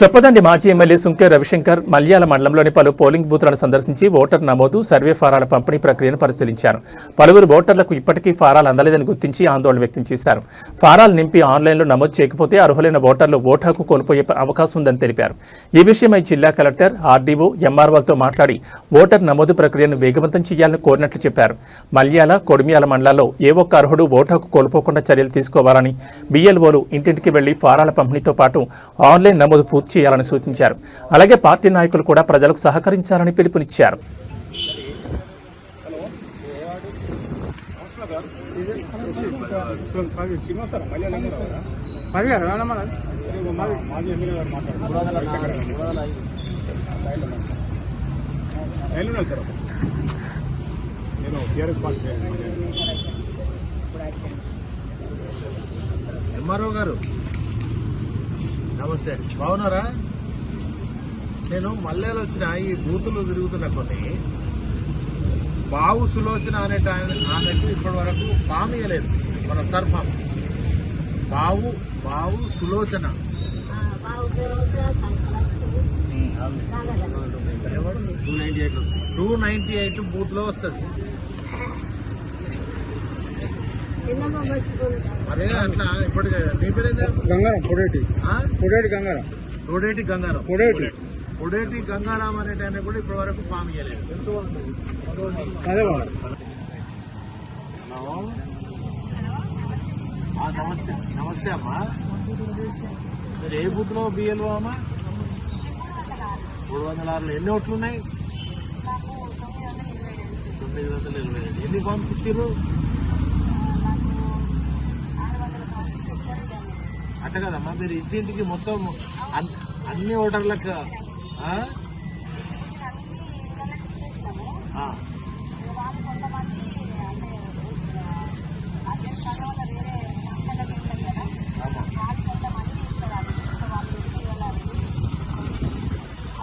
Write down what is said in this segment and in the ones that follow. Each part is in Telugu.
చొప్పదండి మాజీ ఎమ్మెల్యే సుంకే రవిశంకర్ మల్యాల మండలంలోని పలు పోలింగ్ బూత్లను సందర్శించి ఓటర్ నమోదు సర్వే ఫారాల పంపిణీ ప్రక్రియను పరిశీలించారు. పలువురు ఓటర్లకు ఇప్పటికీ ఫారాలు అందలేదని గుర్తించి ఆందోళన వ్యక్తం చేశారు. ఫారాలు నింపి ఆన్లైన్లో నమోదు చేయకపోతే అర్హులైన ఓటర్లు ఓటు హక్కు కోల్పోయే అవకాశం ఉందని తెలిపారు. ఈ విషయమై జిల్లా కలెక్టర్, ఆర్డీఓ, ఎంఆర్ఓలతో మాట్లాడి ఓటర్ నమోదు ప్రక్రియను వేగవంతం చేయాలని కోరినట్లు చెప్పారు. మల్యాల, కొడిమ్యాల మండలాల్లో ఏ ఒక్క అర్హుడు ఓటు హక్కు కోల్పోకుండా చర్యలు తీసుకోవాలని BLOలు ఇంటింటికి వెళ్లి ఫారాల పంపిణీతో పాటు ఆన్లైన్ నమోదు పూర్తి చేయాలని సూచించారు. అలాగే పార్టీ నాయకులు కూడా ప్రజలకు సహకరించాలని పిలుపునిచ్చారు. ఎంఆర్ఓ గారు నమస్తే, బాగున్నారా? నేను మల్లెలు వచ్చిన ఈ బూతులు తిరుగుతున్న కొన్ని బావు సులోచన ఆమెకు ఇప్పటి వరకు ఫామ్ ఇవ్వలేదు. మన సర్ ఫామ్ బావు సులోచన 298 బూత్ లో వస్తుంది. అదే అట్లా ఇప్పటికే మీ పేరేందా? గంగారాం, పొడేటి గంగారాం అనే టైం కూడా ఇప్పటి వరకు ఫామ్ ఇవ్వలేదు. నమస్తే అమ్మా, మీరు ఏ బూత్ లో BLO అమ్మా? 306. ఎన్ని ఓట్లు ఉన్నాయి? 925. ఎన్ని ఫామ్స్ ఇచ్చారు? అట్ట కదమ్మా, మీరు ఇంటింటికి మొత్తం అన్ని ఓటర్లకు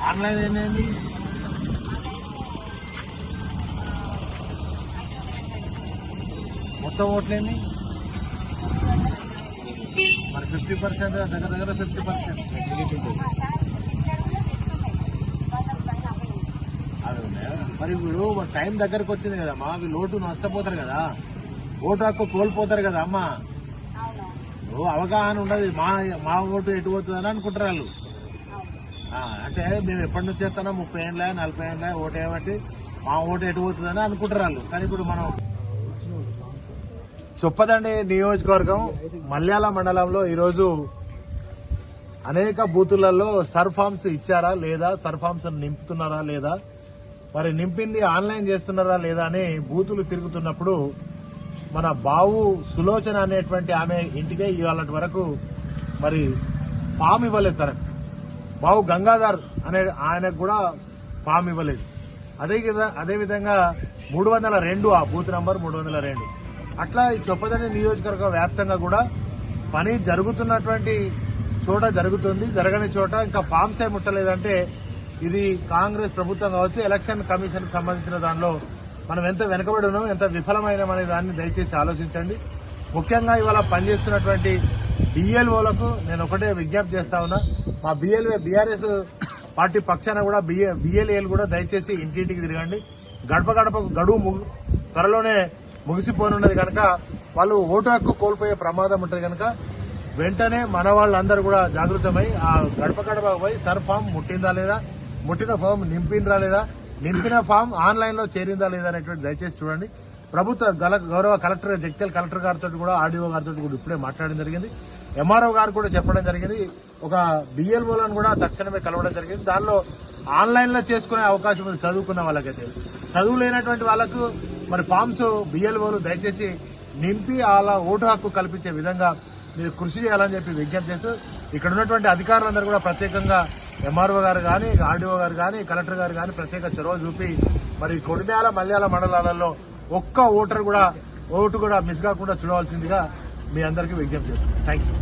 ఆన్లైన్ ఏంటండి? మొత్తం ఓట్లేండి మరి 50%, దగ్గర 50%. అదే మరి ఇప్పుడు టైం దగ్గరకు వచ్చింది కదమ్మా, వీళ్ళు ఓటు నష్టపోతారు కదా, ఓటు హక్కు కోల్పోతారు కదా అమ్మా. అవగాహన ఉండదు, మా ఓటు ఎటు పోతుందని అనుకుంటారు వాళ్ళు. అంటే మేము ఎప్పటి నుంచి చేస్తానో 30 ఏళ్ళ 40 ఏళ్ళ ఓటు వేయబట్టి మా ఓటు ఎటు పోతుందని అనుకుంటారు వాళ్ళు. కానీ ఇప్పుడు మనం చొప్పదండి నియోజకవర్గం మల్యాల మండలంలో ఈరోజు అనేక బూతులలో సర్ ఫామ్స్ ఇచ్చారా లేదా, సర్ ఫామ్స్ నింపుతున్నారా లేదా, మరి నింపింది ఆన్లైన్ చేస్తున్నారా లేదా అని బూతులు తిరుగుతున్నప్పుడు మన బావు సులోచన అనేటువంటి ఆమె ఇంటికే ఇవాళ వరకు మరి ఫామ్ ఇవ్వలేదు. తనకు బావు గంగాధర్ అనే ఆయనకు కూడా ఫామ్ ఇవ్వలేదు. అదేవిధంగా 302 ఆ బూత్ నంబర్ 302. అట్లా ఈ చొప్పదండి నియోజకవర్గ వ్యాప్తంగా కూడా పని జరుగుతున్నటువంటి చోట జరుగుతుంది, జరగని చోట ఇంకా ఫామ్సే ముట్టలేదంటే ఇది కాంగ్రెస్ ప్రభుత్వం కావచ్చు, ఎలక్షన్ కమిషన్ కు సంబంధించిన దానిలో మనం ఎంత వెనుకబడి ఉన్నాం, ఎంత విఫలమైనామనే దాన్ని దయచేసి ఆలోచించండి. ముఖ్యంగా ఇవాళ పనిచేస్తున్నటువంటి BLOలకు నేను ఒకటే విజ్ఞప్తి చేస్తా ఉన్నా. మా BRS పార్టీ పక్షాన కూడా BLAలు కూడా దయచేసి ఇంటింటికి తిరగండి. గడప గడపకు గడువు త్వరలోనే ముగిసిపోనున్నది కనుక వాళ్ళు ఓటు హక్కు కోల్పోయే ప్రమాదం ఉంటుంది కనుక వెంటనే మన వాళ్ళందరూ కూడా జాగృతమై ఆ గడప గడప పోయి సర్ ఫామ్ ముట్టిందా లేదా, ముట్టిన ఫామ్ నింపిందా లేదా, నింపిన ఫామ్ ఆన్లైన్ లో చేరిందా లేదా అనేటువంటి దయచేసి చూడండి. ప్రభుత్వ గౌరవ కలెక్టర్, జగిత్యాల కలెక్టర్ గారితో కూడా, ఆర్డీఓ గారితో కూడా ఇప్పుడే మాట్లాడడం జరిగింది. ఎంఆర్ఓ గారు కూడా చెప్పడం జరిగింది. ఒక BLOలను కూడా తక్షణమే కలవడం జరిగింది. దానిలో ఆన్లైన్ లో చేసుకునే అవకాశం ఉంది చదువుకున్న వాళ్ళకైతే. చదువు లేనటువంటి వాళ్ళకు మరి ఫామ్స్ BLOలు దయచేసి నింపి అలా ఓటు హక్కు కల్పించే విధంగా మీరు కృషి చేయాలని చెప్పి విజ్ఞప్తి చేస్తూ ఇక్కడ ఉన్నటువంటి అధికారులందరూ కూడా ప్రత్యేకంగా ఎంఆర్ఓ గారు కానీ, ఆర్డీఓ గారు కానీ, కలెక్టర్ గారు కానీ ప్రత్యేక చొరవ చూపి మరి కొడిమ్యాల, మల్యాల మండలాలలో ఒక్క ఓటు కూడా మిస్ కాకుండా చూడవలసిందిగా మీ అందరికీ విజ్ఞప్తి చేస్తున్నాను. Thank you.